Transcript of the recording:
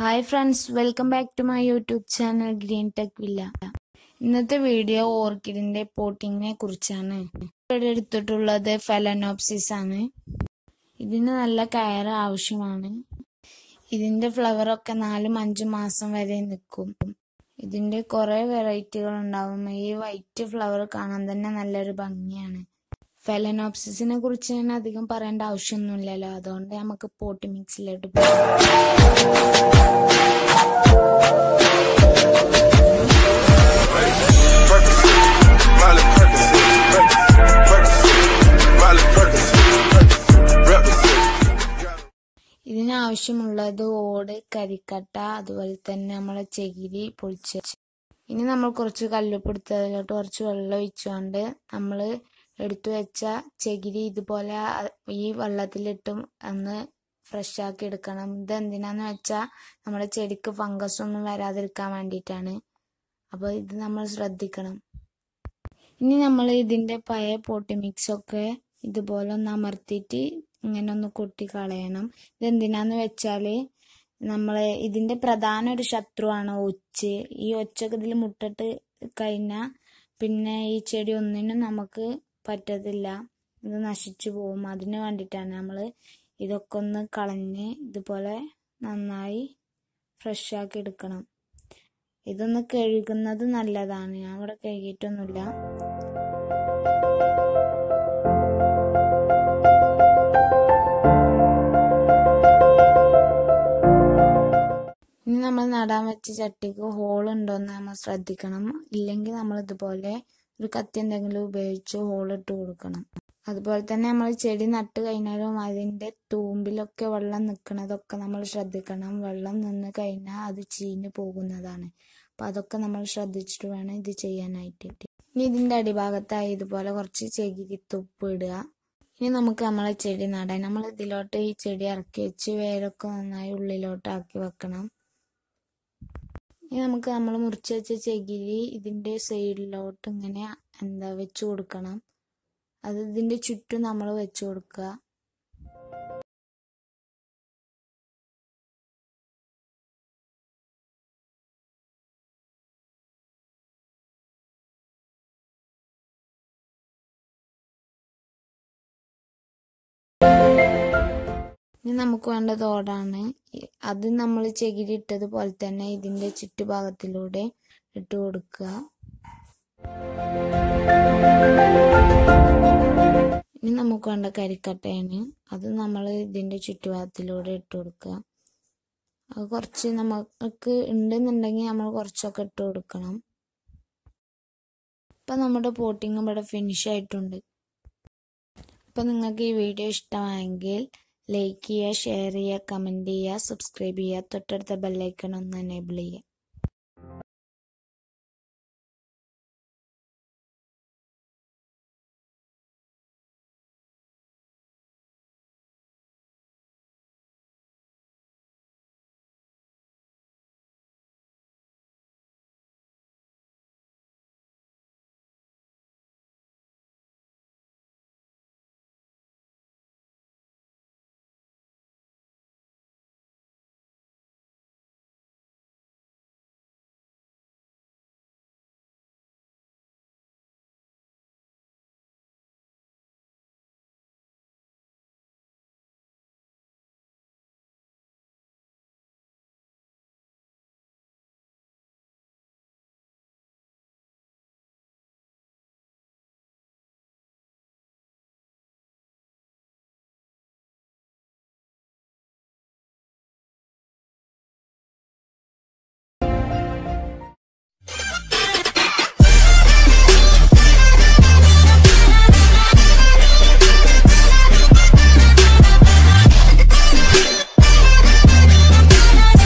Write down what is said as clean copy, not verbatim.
Hi friends, welcome back to my YouTube channel Green Tech Villa. ഇന്നത്തെ video ഓർക്കിഡിന്റെ പോട്ടിങ്ങിനെ കുറിച്ചാണ്. ഇവിടെ എടുത്തിട്ടുള്ളത് ഫെലനോപ്സിസ് ആണ്. ഇതിന് നല്ല കെയർ ആവശ്യമാണ്. ഇതിന്റെ ഫ്ലവർ ഒക്കെ 4-5 മാസം വരെ നിൽക്കും. ഇതിന്റെ കുറെ വെറൈറ്റികൾ ഉണ്ടാവും. ഈ വൈറ്റ് ഫ്ലവർ കാണാൻ തന്നെ നല്ലൊരു ഭംഗിയാണ്. ഫെലനോപ്സിസിനെ കുറിച്ച് ഞാൻ അധികം പറയേണ്ട ആവശ്യമൊന്നുമില്ലല്ലോ, അതുകൊണ്ട് നമുക്ക് പോട്ടി മിക്സിലോട്ട് പോകാം. ഇതിനാവശ്യമുള്ളത് ഓട്, കരിക്കട്ട, അതുപോലെ തന്നെ നമ്മളെ ചകിരി പൊളിച്ച്. ഇനി നമ്മൾ കുറച്ച് കല്ലുപ്പെടുത്ത് അതിലോട്ട് കുറച്ച് വെള്ളം ഒഴിച്ചുകൊണ്ട് നമ്മൾ എടുത്തു വെച്ച ചകിരി ഇതുപോലെ ഈ വെള്ളത്തിലിട്ട് ഒന്ന് ഫ്രഷ് ആക്കി എടുക്കണം. ഇത് എന്തിനാന്ന് വെച്ചാൽ നമ്മുടെ ചെടിക്ക് ഫംഗസ് ഒന്നും വരാതിരിക്കാൻ വേണ്ടിയിട്ടാണ്. അപ്പോൾ ഇത് നമ്മൾ ശ്രദ്ധിക്കണം. ഇനി നമ്മൾ ഇതിന്റെ പഴയ പോട്ടി മിക്സ് ഒക്കെ ഇതുപോലെ ഒന്ന് അമർത്തിയിട്ട് ഇങ്ങനെ ഒന്ന് കൊട്ടി കളയണം. ഇതെന്തിനാന്ന് വെച്ചാല് ഇതിന്റെ പ്രധാന ഒരു ശത്രുവാണ് ഒച്ച്. ഈ ഒച്ചൊക്കെ ഇതിൽ മുട്ടിട്ട് കഴിഞ്ഞാൽ പിന്നെ ഈ ചെടി ഒന്നിനും നമുക്ക് പറ്റത്തില്ല, ഇത് നശിച്ചു പോകും. അതിന് വേണ്ടിയിട്ടാണ് നമ്മൾ ഇതൊക്കെ ഒന്ന് കളഞ്ഞ് ഇതുപോലെ നന്നായി ഫ്രഷ് ആക്കി എടുക്കണം. ഇതൊന്ന് കഴുകുന്നത് നല്ലതാണ്. ഞാൻ ഇവിടെ കഴുകിയിട്ടൊന്നുമില്ല. ഇനി നമ്മൾ നടാൻ വെച്ച ചട്ടിക്ക് ഹോൾ ഉണ്ടോയെന്ന് നമ്മൾ ശ്രദ്ധിക്കണം. ഇല്ലെങ്കിൽ നമ്മൾ ഇതുപോലെ ഒരു കത്തി എന്തെങ്കിലും ഉപയോഗിച്ച് ഹോളിട്ട് കൊടുക്കണം. അതുപോലെ തന്നെ നമ്മൾ ചെടി നട്ട് കഴിഞ്ഞാലും അതിന്റെ തൂമ്പിലൊക്കെ വെള്ളം നിൽക്കുന്നതൊക്കെ നമ്മൾ ശ്രദ്ധിക്കണം. വെള്ളം നിന്ന് കഴിഞ്ഞാൽ അത് ചീഞ്ഞു പോകുന്നതാണ്. അപ്പൊ അതൊക്കെ നമ്മൾ ശ്രദ്ധിച്ചിട്ട് വേണം ഇത് ചെയ്യാനായിട്ട്. ഇനി ഇതിന്റെ അടിഭാഗത്തായി ഇതുപോലെ കുറച്ച് ചകിരി തുപ്പ് ഇടുക. ഇനി നമുക്ക് നമ്മളെ ചെടി നടാൻ നമ്മൾ ഇതിലോട്ട് ഈ ചെടി ഇറക്കി വെച്ച് വേരൊക്കെ നന്നായി ഉള്ളിലോട്ട് ആക്കി വെക്കണം. ഇനി നമുക്ക് നമ്മൾ മുറിച്ച് വെച്ച ചകിരി ഇതിന്റെ സൈഡിലോട്ട് ഇങ്ങനെ വെച്ചു കൊടുക്കണം. അത് ഇതിന്റെ ചുറ്റും നമ്മൾ വെച്ചു കൊടുക്കുക. ഇനി നമുക്ക് വേണ്ടത് ഓടാണ്. അത് നമ്മൾ ചകിരി ഇട്ടതുപോലെ തന്നെ ഇതിന്റെ ചുറ്റുഭാഗത്തിലൂടെ ഇട്ട് കൊടുക്കുക. ഇനി നമുക്ക് വേണ്ട കരിക്കട്ടയാണ്. അത് നമ്മൾ ഇതിന്റെ ചുറ്റുഭാഗത്തിലൂടെ ഇട്ട് കൊടുക്കുക. അത് കുറച്ച് നമുക്ക് ഉണ്ടെന്നുണ്ടെങ്കിൽ നമ്മൾ കുറച്ചൊക്കെ ഇട്ട് കൊടുക്കണം. ഇപ്പൊ നമ്മുടെ പോട്ടിങ് ഇവിടെ ഫിനിഷ് ആയിട്ടുണ്ട്. അപ്പൊ നിങ്ങൾക്ക് ഈ വീഡിയോ ഇഷ്ടമായെങ്കിൽ ലൈക്ക് ചെയ്യുക, ഷെയർ ചെയ്യുക, കമന്റ് ചെയ്യുക, സബ്സ്ക്രൈബ് ചെയ്യുക, തൊട്ടടുത്ത ബെല്ലൈക്കൺ ഒന്ന് എനേബിൾ ചെയ്യുക.